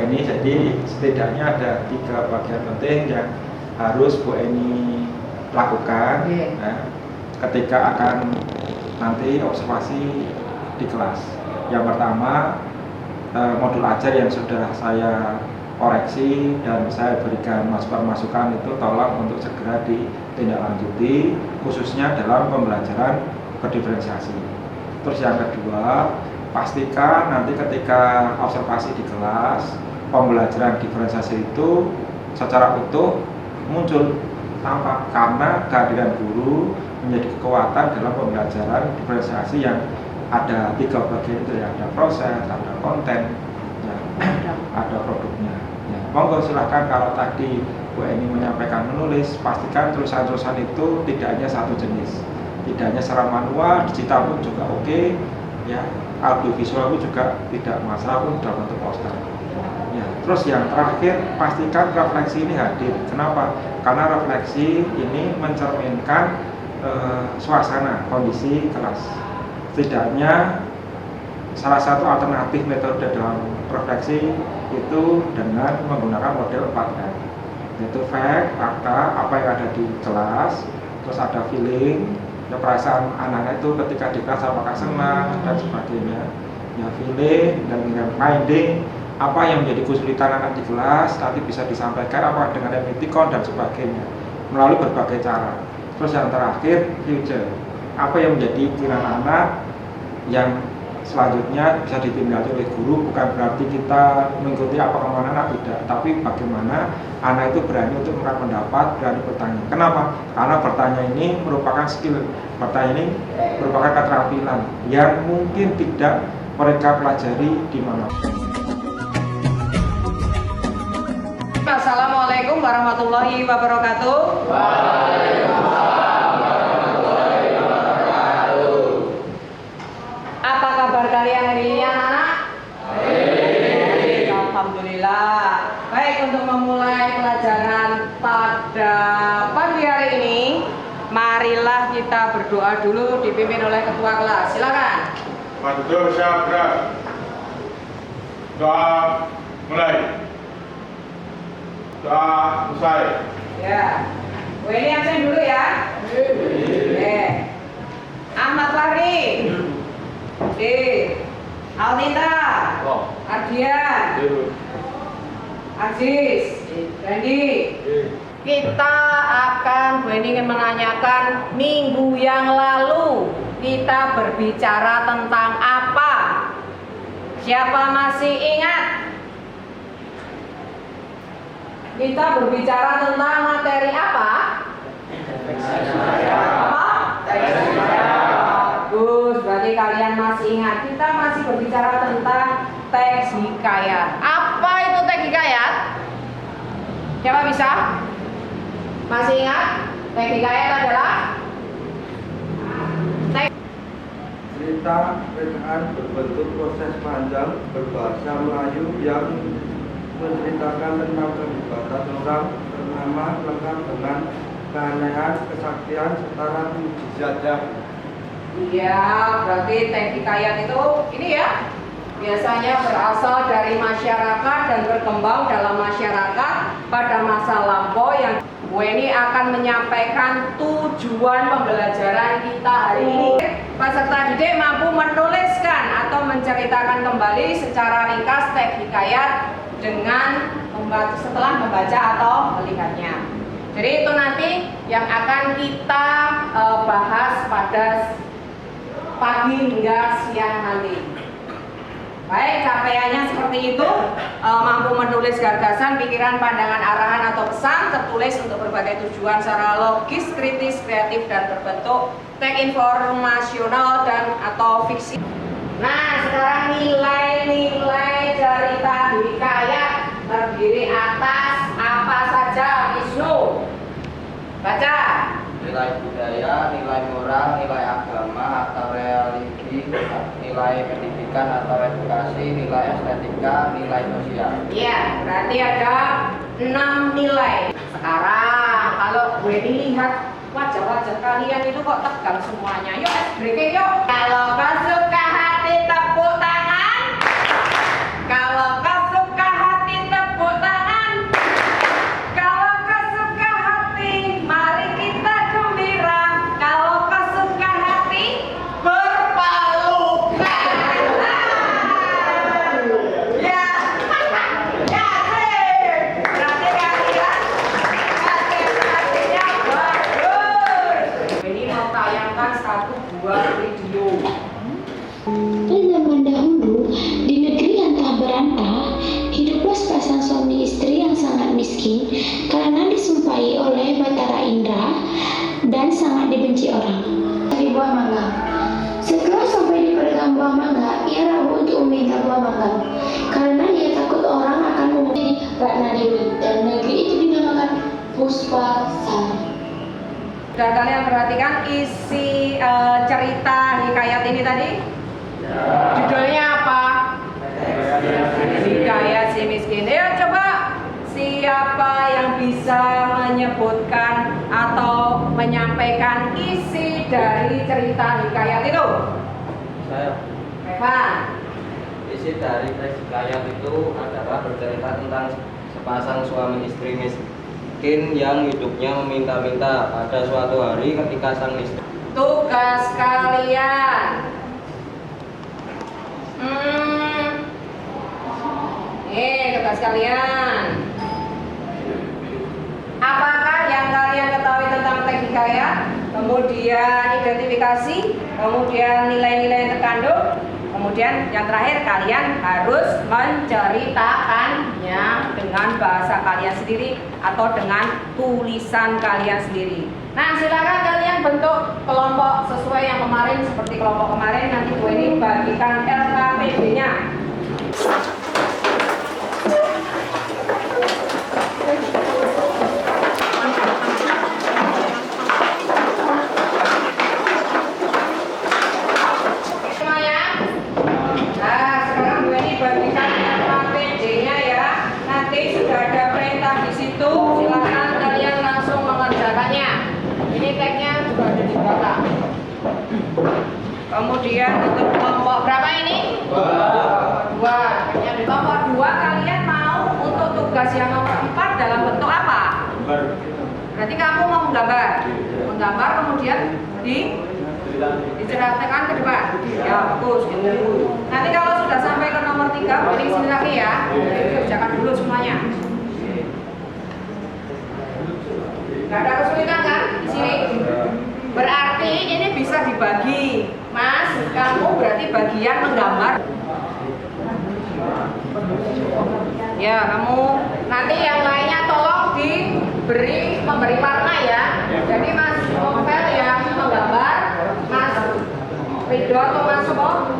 Eni. Jadi setidaknya ada 3 bagian penting yang harus Bu Eni lakukan ketika akan nanti observasi di kelas. Yang pertama, modul ajar yang sudah saya koreksi dan saya berikan masukan itu tolong untuk segera ditindaklanjuti, khususnya dalam pembelajaran berdiferensiasi. Terus yang kedua, pastikan nanti ketika observasi di kelas, pembelajaran diferensiasi itu secara utuh muncul tampak, karena kehadiran guru menjadi kekuatan dalam pembelajaran diferensiasi yang ada 3 bagian itu ya, ada proses, ada konten, ya, ada produknya. Ya, monggo silahkan. Kalau tadi Bu Eni menyampaikan menulis, pastikan tulisan-tulisan itu tidak hanya satu jenis, tidak hanya secara manual, digital pun juga oke, ya, audiovisual pun juga tidak masalah pun dalam bentuk poster. Ya, terus yang terakhir, pastikan refleksi ini hadir. Kenapa? Karena refleksi ini mencerminkan suasana, kondisi kelas. Setidaknya salah satu alternatif metode dalam refleksi itu dengan menggunakan model 4M, yaitu fact, fakta, apa yang ada di kelas, terus ada feeling, ya, perasaan anak-anak itu ketika di kelas apakah senang dan sebagainya, ya, feeling, dan dengan finding, apa yang menjadi kesulitan anak di kelas nanti bisa disampaikan apa dengan emoticon dan sebagainya melalui berbagai cara. Terus yang terakhir, future, apa yang menjadi keinginan anak yang selanjutnya bisa ditindak oleh guru. Bukan berarti kita mengikuti apa kemauan anak, tidak, tapi bagaimana anak itu berani untuk mengangkat pendapat, berani bertanya. Kenapa? Karena bertanya ini merupakan skill, bertanya ini merupakan keterampilan yang mungkin tidak mereka pelajari di mana. Assalamualaikum warahmatullahi wabarakatuh. Waalaikumsalam warahmatullahi wabarakatuh. Apa kabar kalian hari ini, anak-anak? Baik. Alhamdulillah. Baik, untuk memulai pelajaran pada pagi hari ini, marilah kita berdoa dulu dipimpin oleh ketua kelas. Silakan. Matur syabra. Doa mulai. Doa usai. Ya. Ini absen dulu ya. Oke. Ahmad Fahri. Alnita. Ardian. Aziz. Randy. Kita akan ingin menanyakan minggu yang lalu kita berbicara tentang apa? Siapa masih ingat? Kita berbicara tentang materi apa? Apa? Bagus, berarti kalian masih ingat. Kita masih berbicara tentang teks hikayat. Apa itu teks hikayat? Siapa bisa? Masih ingat? Teks hikayat adalah cerita rekaan berbentuk proses panjang berbahasa Melayu yang menceritakan tentang kehebatatan orang bernama lengkap dengan keanehan, kesaktian, setara mujizatnya. Iya, berarti teks hikayat itu ini ya, biasanya berasal dari masyarakat dan berkembang dalam masyarakat pada masa lampau. Yang Bu Eni akan menyampaikan tujuan pembelajaran kita hari ini. Peserta didik mampu menuliskan atau menceritakan kembali secara ringkas teks hikayat dengan setelah membaca atau melihatnya. Jadi itu nanti yang akan kita bahas pada pagi hingga siang nanti. Baik, capaiannya seperti itu, mampu menulis gagasan, pikiran, pandangan, arahan atau pesan tertulis untuk berbagai tujuan secara logis, kritis, kreatif dan berbentuk teks informasional dan atau fiksi. Nah, sekarang nilai-nilai cerita hikayat terdiri atas apa saja, Isnu? Baca. Nilai budaya, nilai moral, nilai agama atau religi, nilai pendidikan atau edukasi, nilai estetika, nilai sosial. Iya, berarti ada 6 nilai. Sekarang kalau gue lihat wajah-wajah kalian itu kok tegang semuanya. Yuk, breaking yuk. Kalau kau suka hati tepuk tangan. Kalau kau suka hati dibenci orang. Dari buah mangga. Setelah sampai di pedagang buah mangga, ia ragu untuk meminta buah mangga karena ia takut orang akan memuji Ratna Dewi, dan negeri itu dinamakan Puspasari. Sudah kalian perhatikan isi cerita hikayat ini tadi? Judulnya apa? Hikayat si miskin. Ya, coba siapa yang bisa menyebutkan atau menyampaikan isi dari cerita hikayat itu? Saya. Evan. Isi dari hikayat itu adalah bercerita tentang sepasang suami istri miskin yang hidupnya meminta-minta. Pada suatu hari ketika sang istri. Tugas kalian. Tugas kalian. Apakah yang kalian ketahui tentang teks hikayat? Kemudian identifikasi, kemudian nilai-nilai yang terkandung, kemudian yang terakhir kalian harus menceritakannya dengan bahasa kalian sendiri atau dengan tulisan kalian sendiri. Nah, silakan kalian bentuk kelompok sesuai yang kemarin, seperti kelompok kemarin. Nanti Bu ini bagikan LKPD-nya. Kemudian untuk kelompok berapa ini? Dua. Yang di kelompok 2 kalian mau untuk tugas yang nomor 4 dalam bentuk apa? Berarti kamu mau menggambar. Menggambar kemudian diceritakan ke depan. Ya, bagus. Nanti kalau sudah sampai ke nomor 3, ini sini lagi ya. Kerjakan dulu semuanya. Gak ada kesulitan kan di sini? Berarti ini bisa dibagi, Mas. Kamu berarti bagian menggambar. Ya, kamu nanti yang lainnya tolong memberi warna ya. Jadi Mas Novel yang menggambar, Mas Ridho atau Mas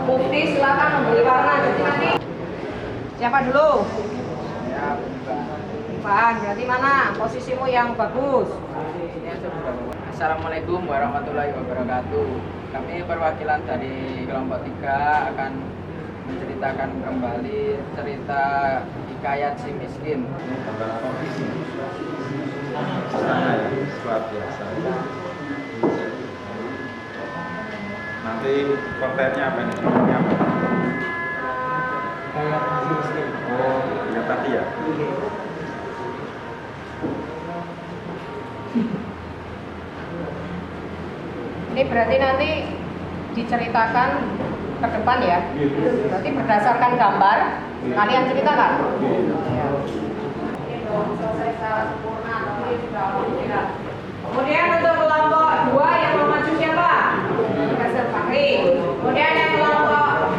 Mufti silakan memberi warna. Jadi nanti siapa dulu? Pak, berarti mana posisimu yang bagus? Assalamualaikum warahmatullahi wabarakatuh. Kami perwakilan dari kelompok 3 akan menceritakan kembali cerita hikayat si miskin. Luar biasa. Nanti kontennya apa nih? Hikayat si miskin. Oh, ya tadi ya. Ini berarti nanti diceritakan ke depan ya. Berarti berdasarkan gambar kalian ceritakan. Selesai secara sempurna, tapi sudah alhamdulillah. Kemudian untuk kelompok 2 yang mau maju siapa? Kasir Fakri. Kemudian yang kelompok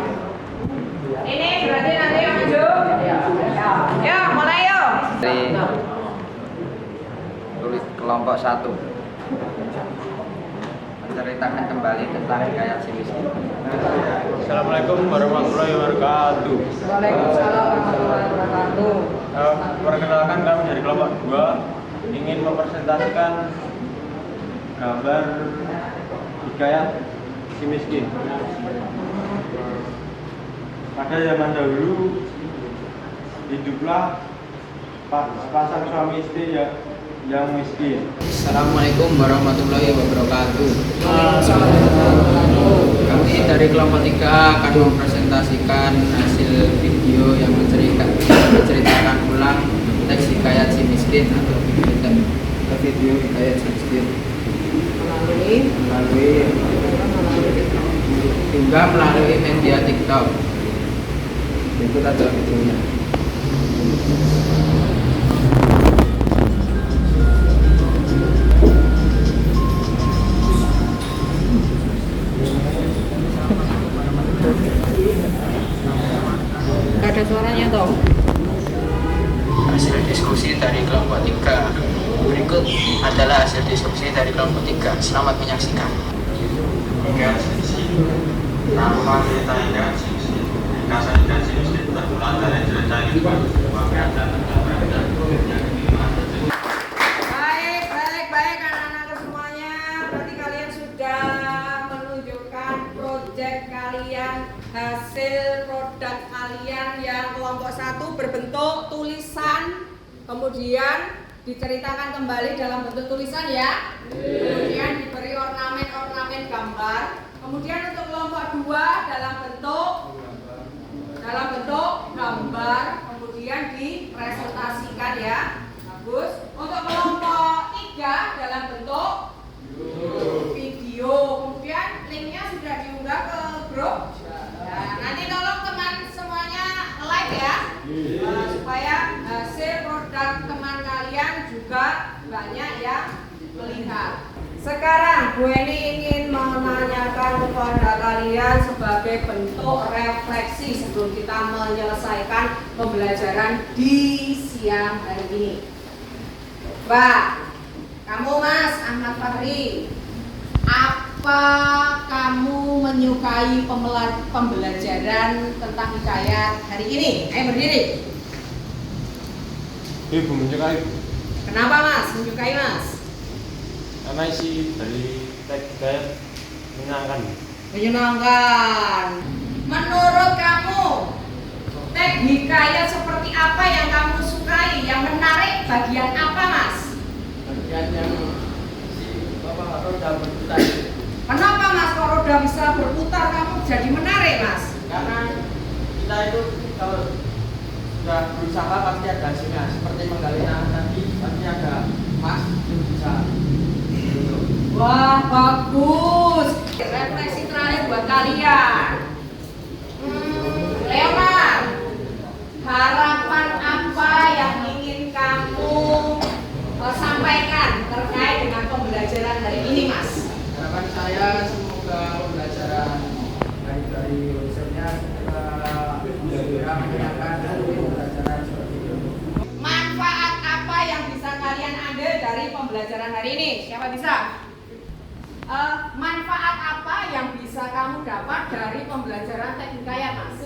ini berarti nanti yang maju. Ya, mulai yuk. Dari tulis kelompok 1 menceritakan kembali tentang hikayat si miskin. Assalamualaikum warahmatullahi wabarakatuh. Waalaikumsalam warahmatullahi wabarakatuh. Perkenalkan, kami dari kelompok 2 ingin mempresentasikan gambar hikayat si miskin. Pada zaman dahulu hiduplah sepasang suami istri yang miskin. Assalamualaikum warahmatullahi wabarakatuh. Kami dari kelompok 3 akan mempresentasikan hasil video yang menceritakan ulang teks hikayat si miskin atau video hikayat si miskin melalui media TikTok. Berikut ada videonya. Gak ada suaranya toh. Hasil diskusi dari kelompok 3. Berikut adalah hasil hasil diskusi dari kelompok 3. Selamat menyaksikan. Nama kita ingat kasih dan sini terpulang dari cerita ini Baik anak-anak semuanya. Berarti kalian sudah menunjukkan proyek kalian, hasil produk kalian yang kelompok 1 berbentuk tulisan, kemudian diceritakan kembali dalam bentuk tulisan ya. Kemudian diberi ornamen-ornamen gambar. Kemudian untuk kelompok 2 dalam bentuk gambar, kemudian dipresentasikan ya. Bagus. Untuk kelompok 3 dalam bentuk video. Kemudian linknya sudah diunggah ke grup. Nah, nanti tolong teman semuanya like ya, supaya hasil produk teman kalian juga banyak yang melihat. Sekarang Bu Eni ingin menanyakan kepada kalian sebagai bentuk refleksi sebelum kita menyelesaikan pembelajaran di siang hari ini. Pak, kamu Mas Ahmad Fahri, apa kamu menyukai pembelajaran tentang hikayat hari ini? Ayo berdiri. Ibu menyukai. Kenapa Mas menyukai Mas? Karena isi dari teks hikayat Menyenangkan. Menurut kamu, teks hikayat seperti apa yang kamu sukai? Yang menarik bagian apa Mas? Bagian yang si Bapak roda berputar. Kenapa Mas kok roda bisa berputar kamu jadi menarik Mas? Karena kita itu kalau sudah berusaha pasti ada hasilnya. Seperti menggali tanah tadi pasti ada emas itu bisa. Wah bagus. Refleksi terakhir buat kalian. Leonard, harapan apa yang ingin kamu sampaikan terkait dengan pembelajaran hari ini Mas? Harapan saya semoga pembelajaran baik dari dosennya segera menyenangkan dari pembelajaran seperti itu. Manfaat apa yang bisa kalian ambil dari pembelajaran hari ini? Siapa bisa? Manfaat apa yang bisa kamu dapat dari pembelajaran teks hikayat Mas?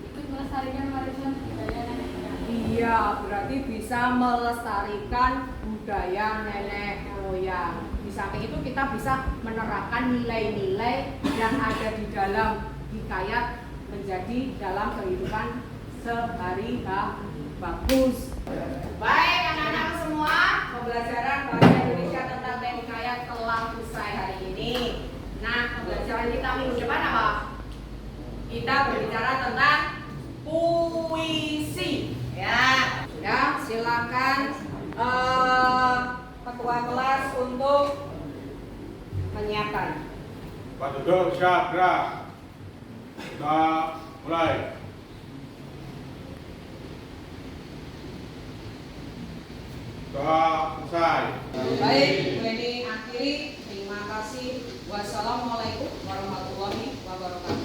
Ikut melestarikan warisan budaya nenek moyang. Iya, berarti bisa melestarikan budaya nenek moyang. Di samping itu kita bisa menerapkan nilai-nilai yang ada di dalam hikayat menjadi dalam kehidupan sehari-hari. Bagus. Baik anak-anak semua, pembelajaran bahasa Indonesia tentang teks hikayat telah usai hari ini. Nah, pembelajaran kita minggu depan apa? Kita berbicara tentang puisi. Ya, silakan ketua kelas untuk menyiapkan. Pak duduk siap gerak. Kita mulai. Selesai. Baik, ini akhiri. Terima kasih. Wassalamualaikum warahmatullahi wabarakatuh.